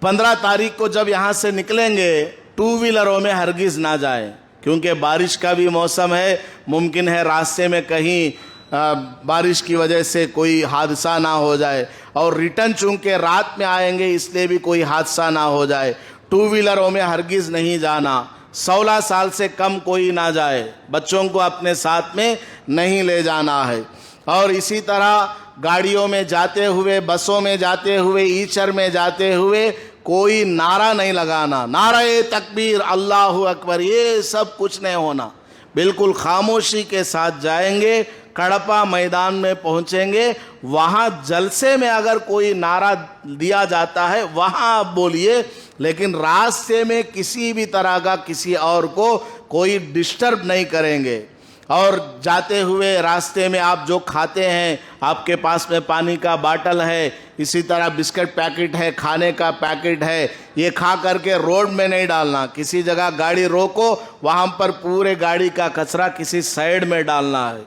15 तारीख को जब यहाँ से निकलेंगे, 2 व्हीलरों में हरगिज़ ना जाएं, क्योंकि बारिश का भी मौसम है। मुमकिन है रास्ते में कहीं बारिश की वजह से कोई हादसा ना हो जाए, और रिटर्न चूँकि रात में आएंगे इसलिए भी कोई हादसा ना हो जाए। 2 व्हीलरों में हरगिज़ नहीं जाना। 16 साल से कम कोई ना जाए, बच्चों को अपने साथ में नहीं ले जाना है। और इसी तरह गाड़ियों में जाते हुए, बसों में जाते हुए, ईचर में जाते हुए कोई नारा नहीं लगाना, नारे तकबीर, अल्लाहु अकबर, ये सब कुछ नहीं होना। बिल्कुल खामोशी के साथ जाएंगे, कड़पा मैदान में पहुंचेंगे, वहाँ जलसे में अगर कोई नारा दिया जाता है वहाँ आप बोलिए, लेकिन रास्ते में किसी भी तरह का किसी और को कोई डिस्टर्ब नहीं करेंगे। और जाते हुए रास्ते में आप जो खाते हैं, आपके पास में पानी का बाटल है, इसी तरह बिस्किट पैकेट है, खाने का पैकेट है, ये खा करके रोड में नहीं डालना। किसी जगह गाड़ी रोको, वहाँ पर पूरे गाड़ी का कचरा किसी साइड में डालना है।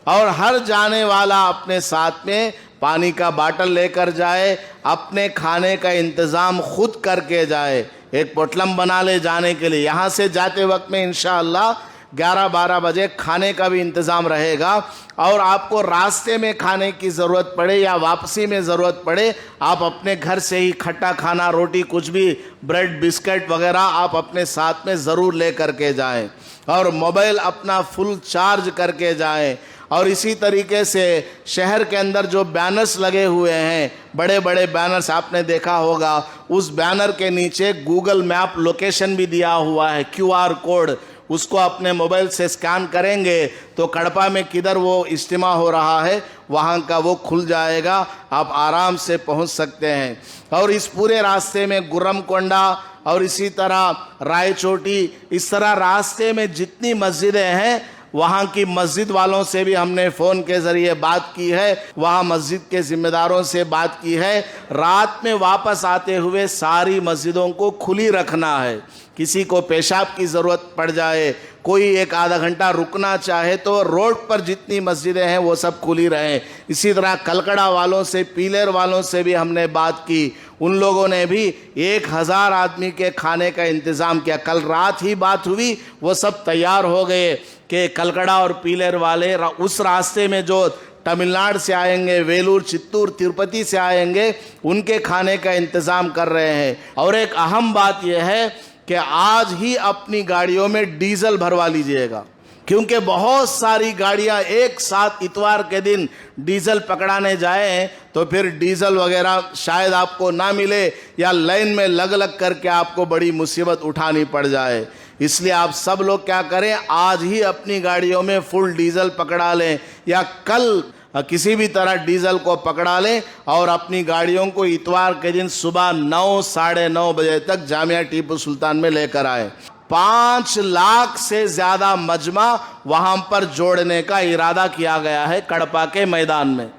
और हर जाने वाला अपने साथ में पानी का बाटल लेकर जाए, अपने खाने का इंतज़ाम खुद करके जाए। एक पोटलम बना ले जाने के लिए। यहाँ से जाते वक्त में इंशाअल्लाह 11-12 बजे खाने का भी इंतज़ाम रहेगा, और आपको रास्ते में खाने की ज़रूरत पड़े या वापसी में ज़रूरत पड़े, आप अपने घर से ही खट्टा खाना, रोटी, कुछ भी, ब्रेड, बिस्किट वगैरह आप अपने साथ में ज़रूर ले करके जाएं, और मोबाइल अपना फुल चार्ज करके जाएं। और इसी तरीके से शहर के अंदर जो बैनर्स लगे हुए हैं, बड़े बड़े बैनर्स आपने देखा होगा, उस बैनर के नीचे गूगल मैप लोकेशन भी दिया हुआ है, QR कोड। उसको अपने मोबाइल से स्कैन करेंगे तो कड़पा में किधर वो इज्तिमा हो रहा है वहाँ का वो खुल जाएगा, आप आराम से पहुँच सकते हैं। और इस पूरे रास्ते में गुर्रमकोंडा और इसी तरह रायचोटी, इस तरह रास्ते में जितनी मस्जिदें हैं, वहाँ की मस्जिद वालों से भी हमने फ़ोन के ज़रिए बात की है, वहाँ मस्जिद के ज़िम्मेदारों से बात की है। रात में वापस आते हुए सारी मस्जिदों को खुली रखना है। किसी को पेशाब की ज़रूरत पड़ जाए, कोई 1-आधा घंटा रुकना चाहे, तो रोड पर जितनी मस्जिदें हैं वो सब खुली रहें। इसी तरह कलकड़ा वालों से, पीलेर वालों से भी हमने बात की। उन लोगों ने भी 1000 आदमी के खाने का इंतज़ाम किया। कल रात ही बात हुई, वो सब तैयार हो गए कि कलकड़ा और पीलेर वाले उस रास्ते में जो तमिलनाडु से आएंगे, वेलूर, चित्तूर, तिरुपति से आएंगे, उनके खाने का इंतज़ाम कर रहे हैं। और एक अहम बात यह है कि आज ही अपनी गाड़ियों में डीजल भरवा लीजिएगा, क्योंकि बहुत सारी गाड़ियां एक साथ इतवार के दिन डीजल पकड़ाने जाएं तो फिर डीजल वगैरह शायद आपको ना मिले, या लाइन में लग लग करके आपको बड़ी मुसीबत उठानी पड़ जाए। इसलिए आप सब लोग क्या करें, आज ही अपनी गाड़ियों में फुल डीजल पकड़ा लें, या कल किसी भी तरह डीजल को पकड़ा लें, और अपनी गाड़ियों को इतवार के दिन सुबह 9-9:30 बजे तक जामिया टीपू सुल्तान में लेकर आए। 5 लाख से ज़्यादा मजमा वहाँ पर जोड़ने का इरादा किया गया है कड़पा के मैदान में।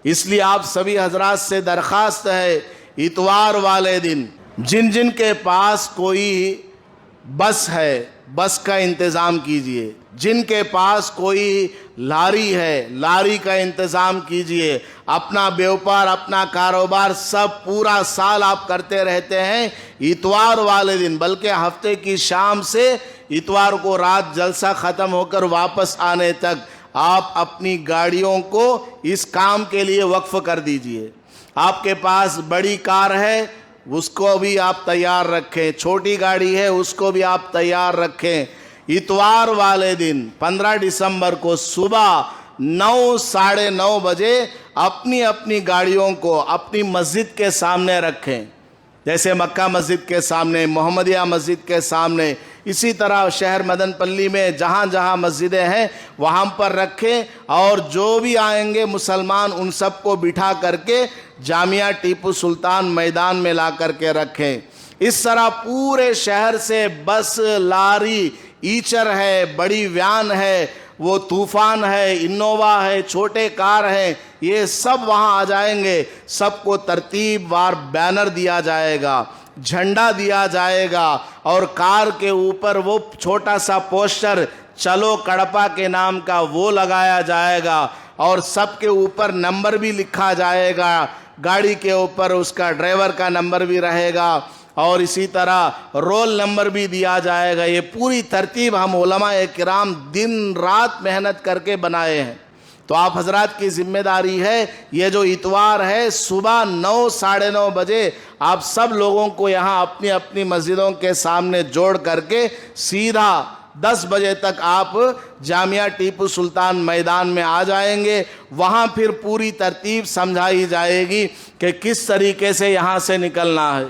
इसलिए आप सभी हजरात से दरख्वास्त है, इतवार वाले दिन जिन जिन के पास कोई बस है, बस का इंतज़ाम कीजिए। जिनके पास कोई लारी है, लारी का इंतज़ाम कीजिए। अपना व्यापार, अपना कारोबार सब पूरा साल आप करते रहते हैं, इतवार वाले दिन, बल्कि हफ्ते की शाम से इतवार को रात जलसा ख़त्म होकर वापस आने तक आप अपनी गाड़ियों को इस काम के लिए वक्फ कर दीजिए। आपके पास बड़ी कार है, उसको भी आप तैयार रखें, छोटी गाड़ी है उसको भी आप तैयार रखें। इतवार वाले दिन 15 दिसंबर को सुबह 9-9:30 बजे अपनी अपनी गाड़ियों को अपनी मस्जिद के सामने रखें, जैसे मक्का मस्जिद के सामने, मोहम्मदिया मस्जिद के सामने। इसी तरह शहर मदनपल्ली में जहाँ जहाँ मस्जिदें हैं वहाँ पर रखें, और जो भी आएंगे मुसलमान उन सबको बिठा करके जामिया टीपू सुल्तान मैदान में ला करके रखें। इस तरह पूरे शहर से बस, लारी, ईचर है, बड़ी वैन है, वो तूफ़ान है, इनोवा है, छोटे कार हैं, ये सब वहाँ आ जाएंगे। सबको तरतीब वार बैनर दिया जाएगा, झंडा दिया जाएगा, और कार के ऊपर वो छोटा सा पोस्टर चलो कड़पा के नाम का वो लगाया जाएगा, और सबके ऊपर नंबर भी लिखा जाएगा, गाड़ी के ऊपर उसका ड्राइवर का नंबर भी रहेगा और इसी तरह रोल नंबर भी दिया जाएगा। ये पूरी तरतीब हम उलमाए किराम दिन रात मेहनत करके बनाए हैं। तो आप हजरात की जिम्मेदारी है, ये जो इतवार है सुबह 9 साढ़े 9 बजे आप सब लोगों को यहाँ अपनी अपनी मस्जिदों के सामने जोड़ करके सीधा 10 बजे तक आप जामिया टीपू सुल्तान मैदान में आ जाएंगे। वहाँ फिर पूरी तरतीब समझाई जाएगी कि किस तरीके से यहाँ से निकलना है।